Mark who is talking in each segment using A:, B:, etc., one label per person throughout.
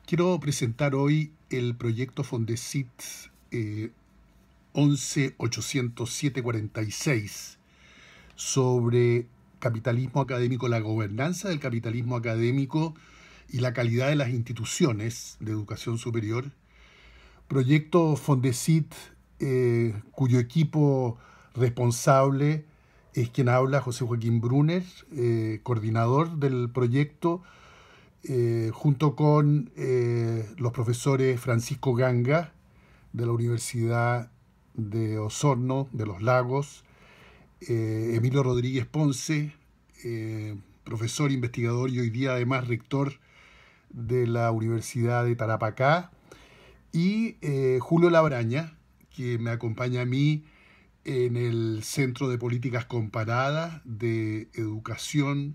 A: Quiero presentar hoy el proyecto Fondesit 11-807-46 sobre capitalismo académico, la gobernanza del capitalismo académico y la calidad de las instituciones de educación superior. Proyecto Fondesit cuyo equipo responsable es quien habla, José Joaquín Brunner, coordinador del proyecto, junto con los profesores Francisco Ganga, de la Universidad de Osorno, de Los Lagos, Emilio Rodríguez Ponce, profesor investigador y hoy día además rector de la Universidad de Tarapacá, y Julio Labraña, que me acompaña a mí en el Centro de Políticas Comparadas de Educación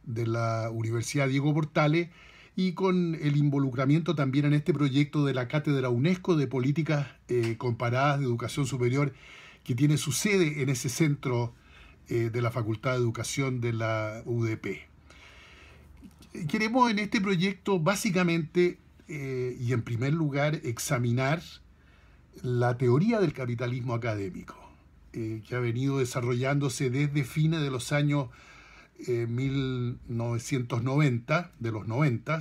A: de la Universidad Diego Portales, y con el involucramiento también en este proyecto de la Cátedra UNESCO de Políticas Comparadas de Educación Superior, que tiene su sede en ese centro de la Facultad de Educación de la UDP. Queremos en este proyecto básicamente y en primer lugar examinar la teoría del capitalismo académico, que ha venido desarrollándose desde fines de los años 1990, de los 90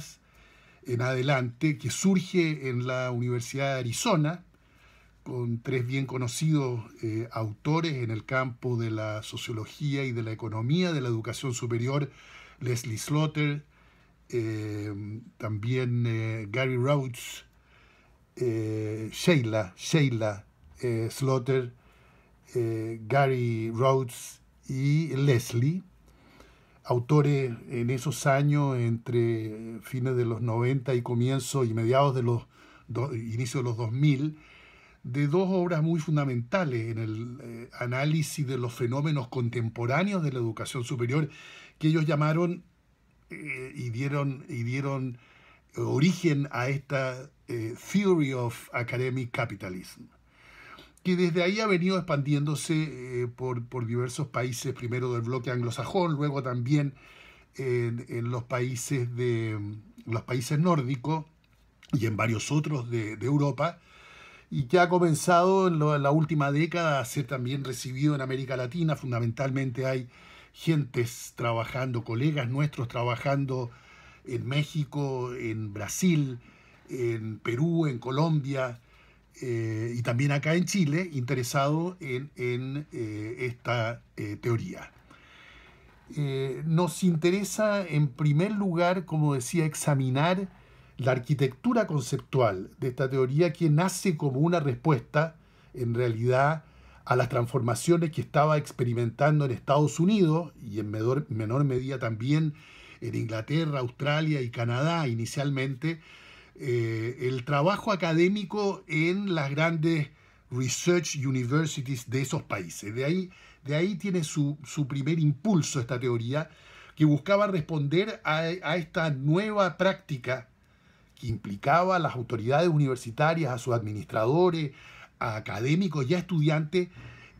A: en adelante, que surge en la Universidad de Arizona, con tres bien conocidos autores en el campo de la sociología y de la economía de la educación superior, Leslie Slaughter, también Gary Rhodes, Sheila Slaughter, Gary Rhodes y Leslie, autores en esos años entre fines de los 90 y comienzo y mediados de los inicios de los 2000, de dos obras muy fundamentales en el análisis de los fenómenos contemporáneos de la educación superior, que ellos llamaron y dieron origen a esta Theory of Academic Capitalism, que desde ahí ha venido expandiéndose por diversos países, primero del bloque anglosajón, luego también en los países nórdicos y en varios otros de Europa, y que ha comenzado en la última década a ser también recibido en América Latina. Fundamentalmente hay gentes trabajando, colegas nuestros trabajando en México, en Brasil, en Perú, en Colombia, y también acá en Chile, interesado en esta teoría. Nos interesa en primer lugar, como decía, examinar la arquitectura conceptual de esta teoría, que nace como una respuesta, en realidad, a las transformaciones que estaba experimentando en Estados Unidos y en menor medida también en Inglaterra, Australia y Canadá inicialmente, el trabajo académico en las grandes research universities de esos países. De ahí tiene su primer impulso esta teoría, que buscaba responder a esta nueva práctica que implicaba a las autoridades universitarias, a sus administradores, a académicos y a estudiantes,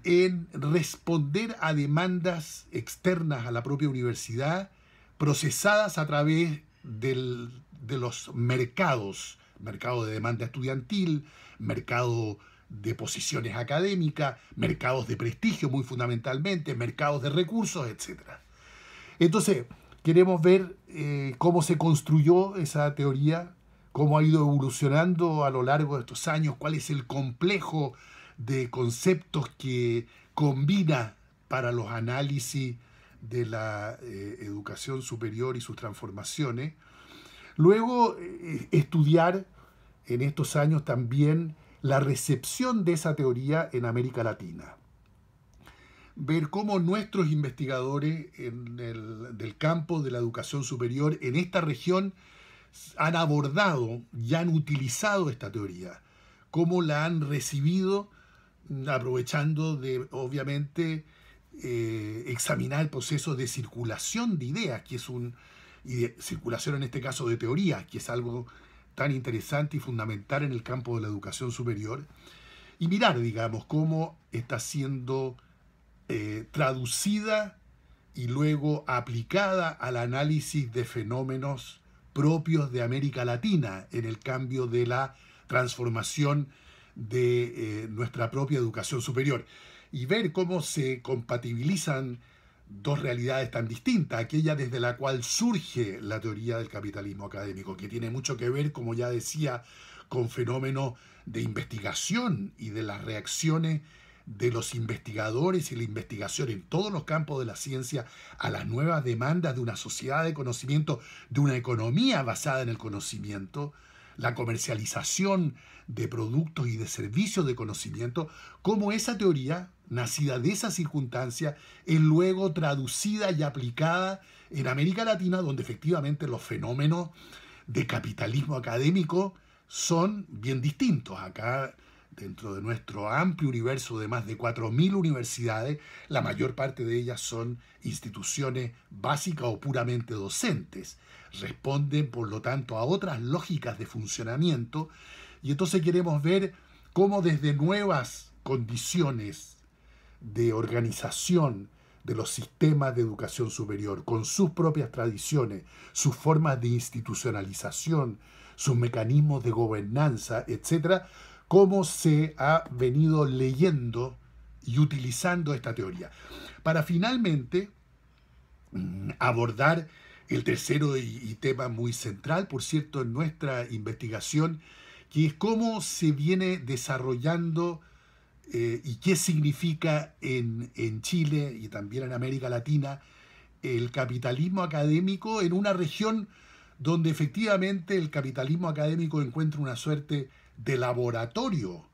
A: en responder a demandas externas a la propia universidad, procesadas a través de los mercados, mercado de demanda estudiantil, mercado de posiciones académicas, mercados de prestigio muy fundamentalmente, mercados de recursos, etc. Entonces, queremos ver cómo se construyó esa teoría, cómo ha ido evolucionando a lo largo de estos años, cuál es el complejo de conceptos que combina para los análisis de la educación superior y sus transformaciones. Luego, estudiar en estos años también la recepción de esa teoría en América Latina. Ver cómo nuestros investigadores del campo de la educación superior en esta región han abordado y han utilizado esta teoría, cómo la han recibido, aprovechando de, obviamente, examinar el proceso de circulación de ideas, y de circulación en este caso de teoría, que es algo tan interesante y fundamental en el campo de la educación superior, y mirar, digamos, cómo está siendo traducida y luego aplicada al análisis de fenómenos propios de América Latina en el cambio de la transformación de nuestra propia educación superior y ver cómo se compatibilizan dos realidades tan distintas, aquella desde la cual surge la teoría del capitalismo académico, que tiene mucho que ver, como ya decía, con fenómenos de investigación y de las reacciones de los investigadores y la investigación en todos los campos de la ciencia a las nuevas demandas de una sociedad de conocimiento, de una economía basada en el conocimiento, la comercialización de productos y de servicios de conocimiento, cómo esa teoría, nacida de esa circunstancia, es luego traducida y aplicada en América Latina, donde efectivamente los fenómenos de capitalismo académico son bien distintos. Acá, dentro de nuestro amplio universo de más de 4.000 universidades, la mayor parte de ellas son instituciones básicas o puramente docentes. Responden, por lo tanto, a otras lógicas de funcionamiento, y entonces queremos ver cómo desde nuevas condiciones de organización de los sistemas de educación superior, con sus propias tradiciones, sus formas de institucionalización, sus mecanismos de gobernanza, etcétera, cómo se ha venido leyendo y utilizando esta teoría. Para finalmente abordar el tercero y tema muy central, por cierto, en nuestra investigación, que es cómo se viene desarrollando y qué significa en Chile y también en América Latina el capitalismo académico en una región donde efectivamente el capitalismo académico encuentra una suerte de laboratorio,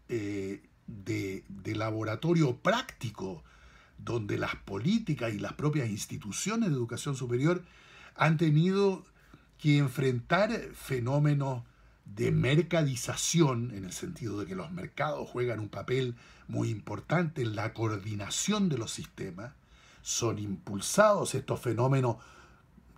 A: de laboratorio práctico, donde las políticas y las propias instituciones de educación superior han tenido que enfrentar fenómenos de mercadización, en el sentido de que los mercados juegan un papel muy importante en la coordinación de los sistemas. Son impulsados estos fenómenos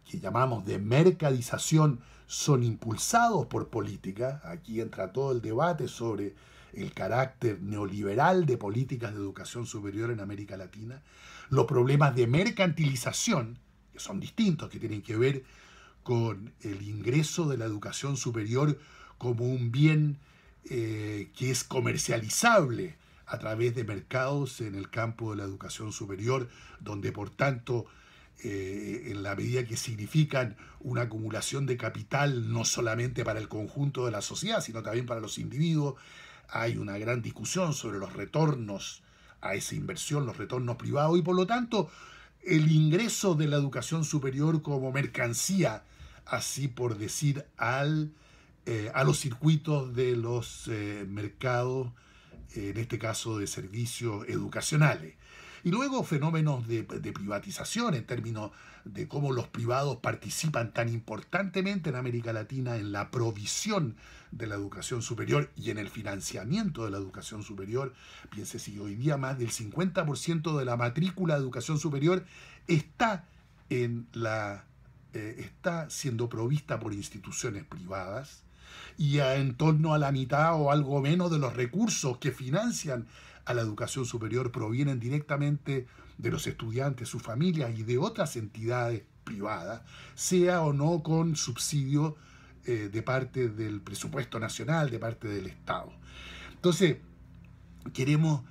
A: que llamamos de mercadización, son impulsados por política. Aquí entra todo el debate sobre el carácter neoliberal de políticas de educación superior en América Latina. Los problemas de mercantilización, que son distintos, que tienen que ver con el ingreso de la educación superior como un bien que es comercializable a través de mercados en el campo de la educación superior, donde por tanto, en la medida que significan una acumulación de capital no solamente para el conjunto de la sociedad, sino también para los individuos, hay una gran discusión sobre los retornos a esa inversión, los retornos privados, y por lo tanto el ingreso de la educación superior como mercancía, así por decir, a los circuitos de los mercados, en este caso de servicios educacionales. Y luego fenómenos de privatización en términos de cómo los privados participan tan importantemente en América Latina en la provisión de la educación superior y en el financiamiento de la educación superior. Piense si hoy día más del 50% de la matrícula de educación superior está siendo provista por instituciones privadas, y en torno a la mitad o algo menos de los recursos que financian a la educación superior provienen directamente de los estudiantes, sus familias y de otras entidades privadas, sea o no con subsidio de parte del presupuesto nacional, de parte del Estado. Entonces, queremos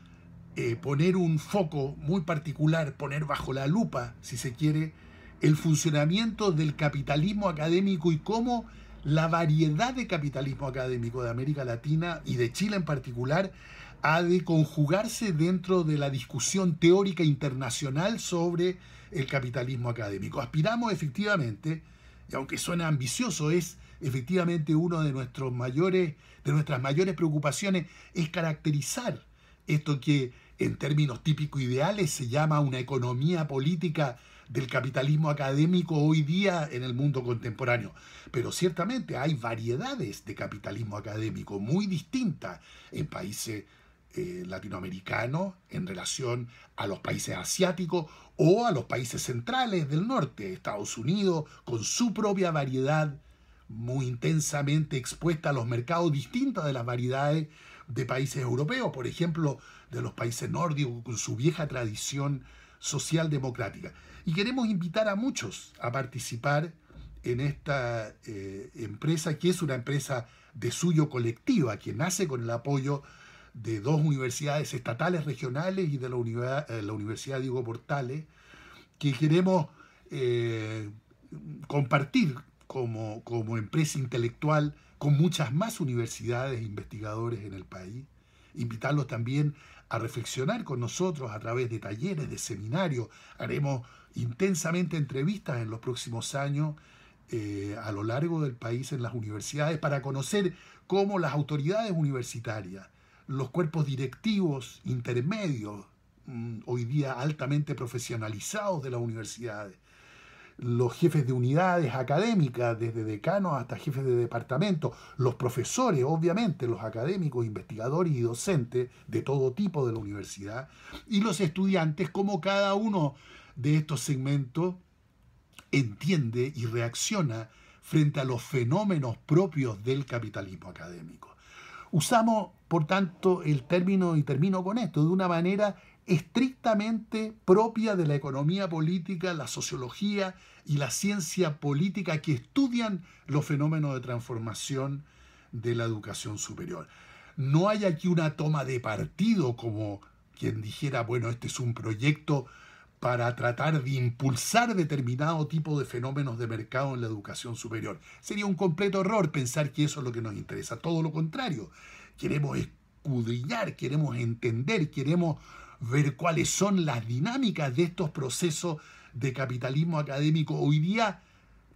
A: poner un foco muy particular, poner bajo la lupa, si se quiere, el funcionamiento del capitalismo académico y cómo la variedad de capitalismo académico de América Latina y de Chile en particular ha de conjugarse dentro de la discusión teórica internacional sobre el capitalismo académico. Aspiramos efectivamente, y aunque suena ambicioso, es efectivamente uno de nuestras mayores preocupaciones, es caracterizar esto que en términos típicos ideales se llama una economía política del capitalismo académico hoy día en el mundo contemporáneo. Pero ciertamente hay variedades de capitalismo académico muy distintas en países latinoamericanos en relación a los países asiáticos o a los países centrales del norte, Estados Unidos, con su propia variedad muy intensamente expuesta a los mercados distintos de las variedades de países europeos, por ejemplo, de los países nórdicos con su vieja tradición social democrática. Y queremos invitar a muchos a participar en esta empresa, que es una empresa de suyo colectiva, que nace con el apoyo de dos universidades estatales regionales y de la Universidad Diego Portales, que queremos compartir como empresa intelectual con muchas más universidades e investigadores en el país. Invitarlos también a reflexionar con nosotros a través de talleres, de seminarios. Haremos intensamente entrevistas en los próximos años a lo largo del país en las universidades para conocer cómo las autoridades universitarias, los cuerpos directivos intermedios, hoy día altamente profesionalizados de las universidades, los jefes de unidades académicas, desde decanos hasta jefes de departamento, los profesores, obviamente, los académicos, investigadores y docentes de todo tipo de la universidad, y los estudiantes, cómo cada uno de estos segmentos entiende y reacciona frente a los fenómenos propios del capitalismo académico. Usamos, por tanto, el término, y termino con esto, de una manera estrictamente propia de la economía política, la sociología y la ciencia política que estudian los fenómenos de transformación de la educación superior. No hay aquí una toma de partido como quien dijera, bueno, este es un proyecto para tratar de impulsar determinado tipo de fenómenos de mercado en la educación superior. Sería un completo error pensar que eso es lo que nos interesa. Todo lo contrario. Queremos escudriñar, queremos entender, queremos ver cuáles son las dinámicas de estos procesos de capitalismo académico hoy día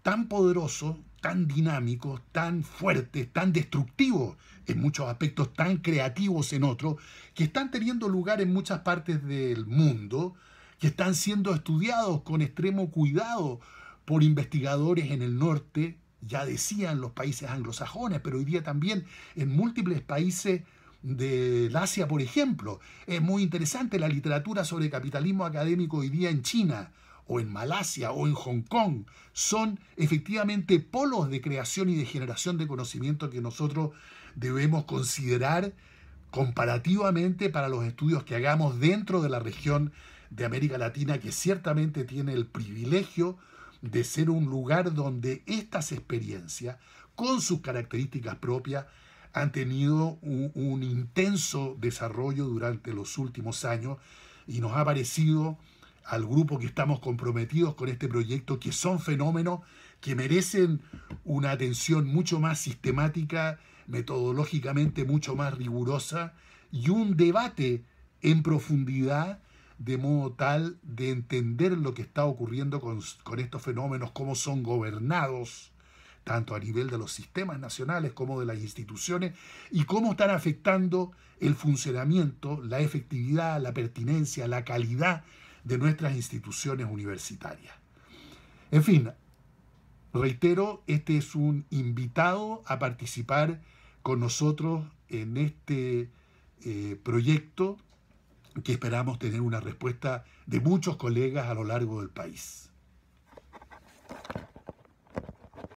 A: tan poderosos, tan dinámicos, tan fuertes, tan destructivos en muchos aspectos, tan creativos en otros, que están teniendo lugar en muchas partes del mundo, que están siendo estudiados con extremo cuidado por investigadores en el norte, ya decían los países anglosajones, pero hoy día también en múltiples países del Asia, por ejemplo. Es muy interesante la literatura sobre capitalismo académico hoy día en China, o en Malasia, o en Hong Kong. Son efectivamente polos de creación y de generación de conocimiento que nosotros debemos considerar comparativamente para los estudios que hagamos dentro de la región de América Latina, que ciertamente tiene el privilegio de ser un lugar donde estas experiencias, con sus características propias, han tenido un intenso desarrollo durante los últimos años, y nos ha parecido al grupo que estamos comprometidos con este proyecto que son fenómenos que merecen una atención mucho más sistemática, metodológicamente mucho más rigurosa, y un debate en profundidad, de modo tal de entender lo que está ocurriendo con estos fenómenos, cómo son gobernados, tanto a nivel de los sistemas nacionales como de las instituciones, y cómo están afectando el funcionamiento, la efectividad, la pertinencia, la calidad de nuestras instituciones universitarias. En fin, reitero, este es un invitado a participar con nosotros en este proyecto, que esperamos tener una respuesta de muchos colegas a lo largo del país.